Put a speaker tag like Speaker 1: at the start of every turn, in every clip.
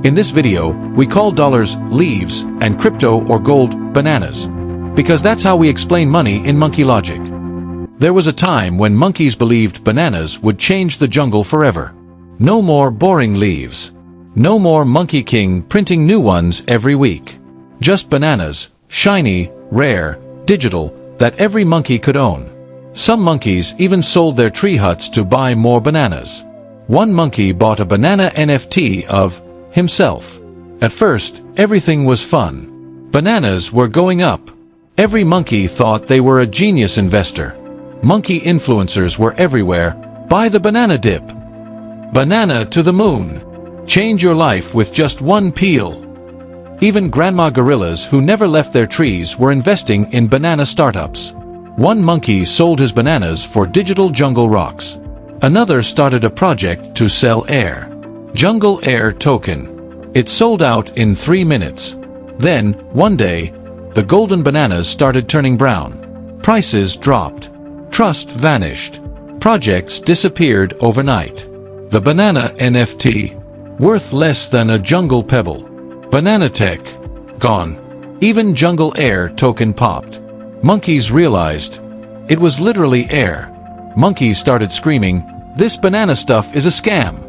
Speaker 1: In this video, we call dollars leaves and crypto or gold bananas, because that's how we explain money in monkey logic. There was a time when monkeys believed bananas would change the jungle forever. No more boring leaves. No more Monkey King printing new ones every week. Just bananas, shiny, rare, digital, that every monkey could own. Some monkeys even sold their tree huts to buy more bananas. One monkey bought a banana NFT of himself. At first, everything was fun. Bananas were going up. Every monkey thought they were a genius investor. Monkey influencers were everywhere. Buy the banana dip. Banana to the moon. Change your life with just one peel. Even grandma gorillas who never left their trees were investing in banana startups. One monkey sold his bananas for digital jungle rocks. Another started a project to sell air. Jungle Air Token. It sold out in 3 minutes. Then, one day, the golden bananas started turning brown. Prices dropped. Trust vanished. Projects disappeared overnight. The banana NFT. Worth less than a jungle pebble. Banana tech. Gone. Even Jungle Air Token popped. Monkeys realized it was literally air. Monkeys started screaming, "This banana stuff is a scam."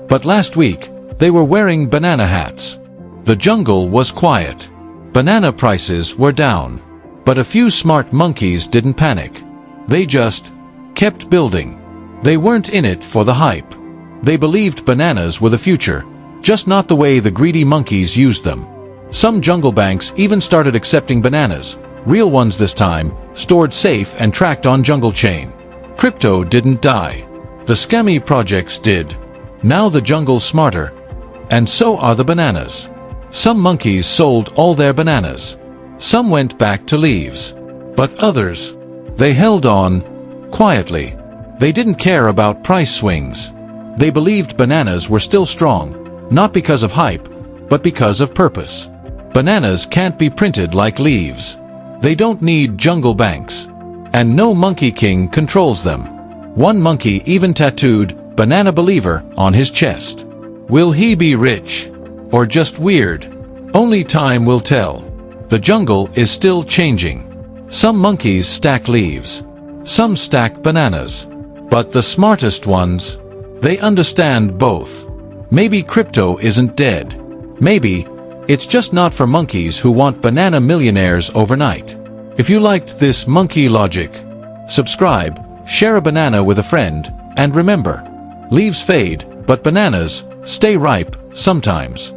Speaker 1: But last week, they were wearing banana hats. The jungle was quiet. Banana prices were down. But a few smart monkeys didn't panic. They just kept building. They weren't in it for the hype. They believed bananas were the future, just not the way the greedy monkeys used them. Some jungle banks even started accepting bananas, real ones this time, stored safe and tracked on jungle chain. Crypto didn't die. The scammy projects did. Now the jungle's smarter. And so are the bananas. Some monkeys sold all their bananas. Some went back to leaves. But others, they held on, quietly. They didn't care about price swings. They believed bananas were still strong, not because of hype, but because of purpose. Bananas can't be printed like leaves. They don't need jungle banks. And no Monkey King controls them. One monkey even tattooed "Banana Believer" on his chest. Will he be rich? Or just weird? Only time will tell. The jungle is still changing. Some monkeys stack leaves. Some stack bananas. But the smartest ones, they understand both. Maybe crypto isn't dead. Maybe it's just not for monkeys who want banana millionaires overnight. If you liked this monkey logic, subscribe, share a banana with a friend, and remember, leaves fade, but bananas stay ripe sometimes.